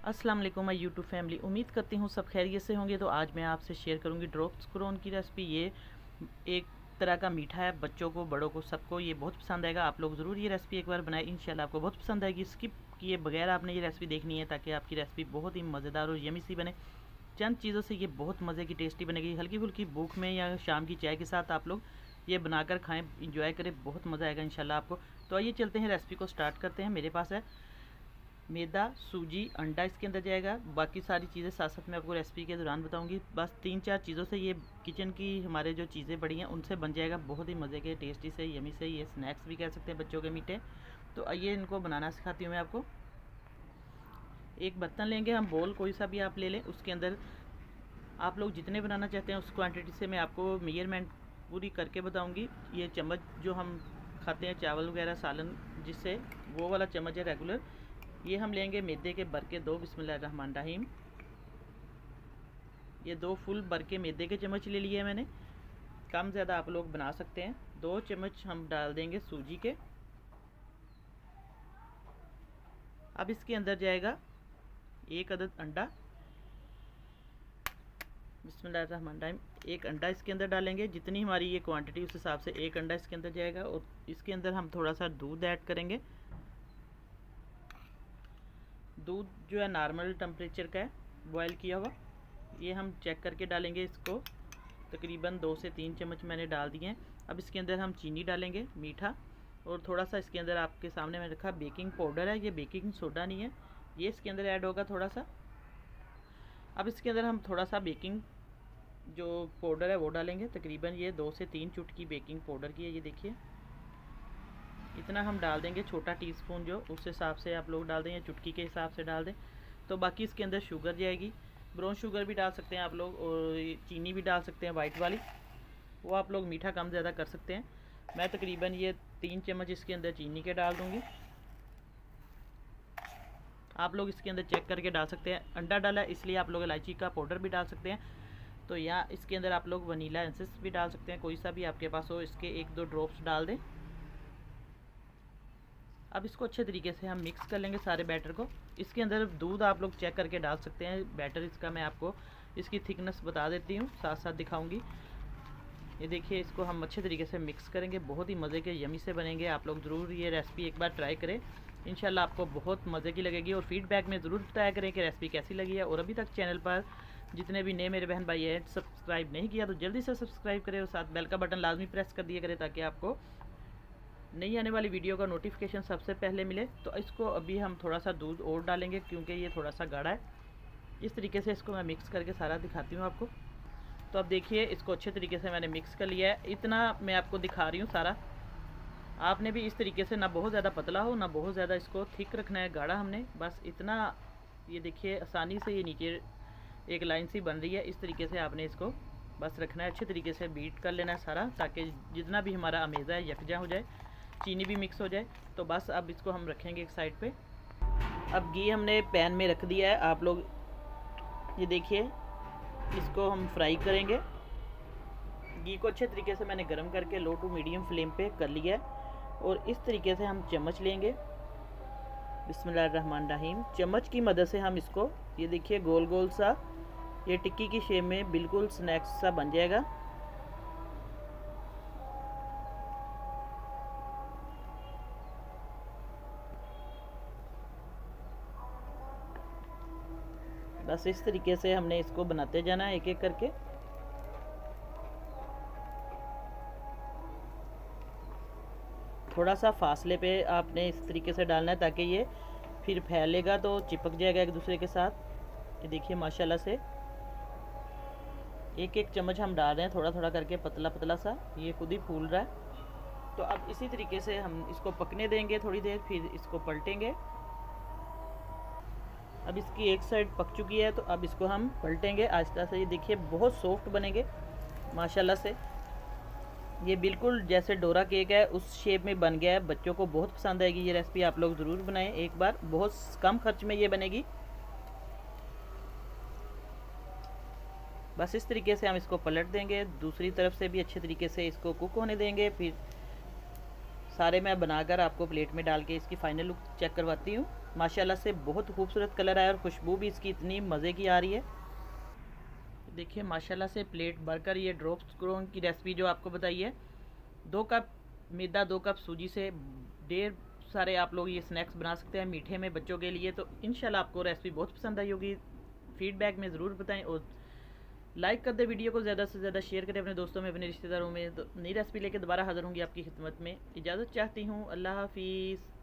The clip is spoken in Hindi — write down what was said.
अस्सलाम वालेकुम माय यूट्यूब फैमिली। उम्मीद करती हूँ सब खैरियत से होंगे। तो आज मैं आपसे शेयर करूँगी ड्रॉप्स क्रोन की रेसिपी। ये एक तरह का मीठा है, बच्चों को बड़ों को सबको ये बहुत पसंद आएगा। आप लोग ज़रूर ये रेसिपी एक बार बनाएं, इंशाल्लाह आपको बहुत पसंद आएगी। स्किप किए बगैर आपने ये रेसिपी देखनी है ताकि आपकी रेसिपी बहुत ही मज़ेदार और यमी सी बने। चंद चीज़ों से ये बहुत मज़े की टेस्टी बनेगी। हल्की फुल्की भूख में या शाम की चाय के साथ आप लोग ये बनाकर खाएं, इंजॉय करें, बहुत मज़ा आएगा इंशाल्लाह आपको। तो आइए चलते हैं, रेसिपी को स्टार्ट करते हैं। मेरे पास है मैदा, सूजी, अंडा इसके अंदर जाएगा। बाकी सारी चीज़ें साथ साथ मैं आपको रेसिपी के दौरान बताऊंगी। बस 3-4 चीज़ों से ये किचन की हमारे जो चीज़ें पड़ी हैं उनसे बन जाएगा बहुत ही मज़े के, टेस्टी से, यमी से। ये स्नैक्स भी कह सकते हैं बच्चों के मीठे। तो आइए इनको बनाना सिखाती हूँ मैं आपको। एक बर्तन लेंगे हम, बोल कोई सा भी आप ले लें। उसके अंदर आप लोग जितने बनाना चाहते हैं उस क्वान्टिटी से मैं आपको मेजरमेंट पूरी करके बताऊँगी। ये चम्मच जो हम खाते हैं चावल वगैरह सालन जिससे, वो वाला चम्मच है रेगुलर। ये हम लेंगे मैदे के बरके 2, बिस्मिल्लाहिर्रहमानिर्रहीम। ये 2 फुल बरके मैदे के चम्मच ले लिए हैं मैंने। कम ज़्यादा आप लोग बना सकते हैं। 2 चम्मच हम डाल देंगे सूजी के। अब इसके अंदर जाएगा 1 अदद अंडा, बिस्मिल्लाहिर्रहमानिर्रहीम। 1 अंडा इसके अंदर डालेंगे, जितनी हमारी ये क्वांटिटी उस हिसाब से 1 अंडा इसके अंदर जाएगा। और इसके अंदर हम थोड़ा सा दूध ऐड करेंगे। दूध जो है नॉर्मल टेम्परेचर का है, बॉयल किया हुआ। ये हम चेक करके डालेंगे इसको। तकरीबन 2 से 3 चम्मच मैंने डाल दिए हैं। अब इसके अंदर हम चीनी डालेंगे, मीठा। और थोड़ा सा इसके अंदर आपके सामने मैंने रखा बेकिंग पाउडर है, ये बेकिंग सोडा नहीं है, ये इसके अंदर ऐड होगा थोड़ा सा। अब इसके अंदर हम थोड़ा सा बेकिंग जो पाउडर है वो डालेंगे। तकरीबन ये 2 से 3 चुटकी बेकिंग पाउडर की है, ये देखिए इतना हम डाल देंगे। छोटा टीस्पून जो, उस हिसाब से आप लोग डाल दें या चुटकी के हिसाब से डाल दें। तो बाकी इसके अंदर शुगर जाएगी, ब्राउन शुगर भी डाल सकते हैं आप लोग, और चीनी भी डाल सकते हैं वाइट वाली, वो आप लोग मीठा कम ज़्यादा कर सकते हैं। मैं तकरीबन ये 3 चम्मच इसके अंदर चीनी के डाल दूँगी। आप लोग इसके अंदर चेक करके डाल सकते हैं। अंडा डाला इसलिए आप लोग इलायची का पाउडर भी डाल सकते हैं। तो यहाँ इसके अंदर आप लोग वनीला एसेंस भी डाल सकते हैं, कोई सा भी आपके पास हो। इसके 1-2 ड्रॉप्स डाल दें। अब इसको अच्छे तरीके से हम मिक्स कर लेंगे सारे बैटर को। इसके अंदर दूध आप लोग चेक करके डाल सकते हैं। बैटर इसका मैं आपको इसकी थिकनेस बता देती हूँ, साथ साथ दिखाऊंगी। ये देखिए, इसको हम अच्छे तरीके से मिक्स करेंगे, बहुत ही मज़े के यमी से बनेंगे। आप लोग ज़रूर ये रेसिपी एक बार ट्राई करें, इंशाल्लाह आपको बहुत मज़े की लगेगी। और फीडबैक में ज़रूर बताया करें कि रेसिपी कैसी लगी है। और अभी तक चैनल पर जितने भी नए मेरे बहन भाई हैं सब्सक्राइब नहीं किया तो जल्दी से सब्सक्राइब करें और साथ बेल का बटन लाजमी प्रेस कर दिया करें ताकि आपको नई आने वाली वीडियो का नोटिफिकेशन सबसे पहले मिले। तो इसको अभी हम थोड़ा सा दूध और डालेंगे क्योंकि ये थोड़ा सा गाढ़ा है। इस तरीके से इसको मैं मिक्स करके सारा दिखाती हूँ आपको। तो अब देखिए, इसको अच्छे तरीके से मैंने मिक्स कर लिया है। इतना मैं आपको दिखा रही हूँ सारा। आपने भी इस तरीके से, ना बहुत ज़्यादा पतला हो ना बहुत ज़्यादा इसको थिक रखना है, गाढ़ा हमने, बस इतना। ये देखिए आसानी से ये नीचे एक लाइन सी बन रही है। इस तरीके से आपने इसको बस रखना है, अच्छे तरीके से बीट कर लेना है सारा, ताकि जितना भी हमारा अमेज़ा है यकजा हो जाए, चीनी भी मिक्स हो जाए। तो बस अब इसको हम रखेंगे एक साइड पे। अब घी हमने पैन में रख दिया है। आप लोग ये देखिए, इसको हम फ्राई करेंगे। घी को अच्छे तरीके से मैंने गर्म करके लो टू मीडियम फ्लेम पे कर लिया है। और इस तरीके से हम चम्मच लेंगे, बिस्मिल्लाहिर्रहमानिर्रहीम। चम्मच की मदद से हम इसको, ये देखिए गोल गोल सा, ये टिक्की की शेप में बिल्कुल स्नैक्स सा बन जाएगा। बस इस तरीके से हमने इसको बनाते जाना है एक एक करके। थोड़ा सा फासले पे आपने इस तरीके से डालना है ताकि ये फिर फैलेगा तो चिपक जाएगा एक दूसरे के साथ। ये देखिए माशाल्लाह से एक एक चम्मच हम डाल रहे हैं, थोड़ा थोड़ा करके, पतला पतला सा, ये खुद ही फूल रहा है। तो अब इसी तरीके से हम इसको पकने देंगे थोड़ी देर, फिर इसको पलटेंगे। अब इसकी एक साइड पक चुकी है तो अब इसको हम पलटेंगे आहिस्ता से। ये देखिए बहुत सॉफ्ट बनेंगे माशाल्लाह से। ये बिल्कुल जैसे डोरा केक है उस शेप में बन गया है। बच्चों को बहुत पसंद आएगी ये रेसिपी, आप लोग ज़रूर बनाएं एक बार, बहुत कम खर्च में ये बनेगी। बस इस तरीके से हम इसको पलट देंगे, दूसरी तरफ से भी अच्छे तरीके से इसको कुक होने देंगे। फिर सारे मैं बनाकर आपको प्लेट में डाल के इसकी फ़ाइनल लुक चेक करवाती हूँ। माशाल्लाह से बहुत खूबसूरत कलर आया और खुशबू भी इसकी इतनी मज़े की आ रही है। देखिए माशाल्लाह से प्लेट भरकर ये ड्रॉप स्क्रोन की रेसिपी जो आपको बताई है, 2 कप मैदा 2 कप सूजी से ढेर सारे आप लोग ये स्नैक्स बना सकते हैं मीठे में बच्चों के लिए। तो इंशाल्लाह आपको रेसिपी बहुत पसंद आई होगी। फीडबैक में ज़रूर बताएं और लाइक कर दे वीडियो को, ज़्यादा से ज़्यादा शेयर करें अपने दोस्तों में, अपने रिश्तेदारों में। तो नई रेसिपी लेकर दोबारा हाज़िर होंगी आपकी खिदमत में। इजाज़त चाहती हूँ, अल्लाह हाफिज़।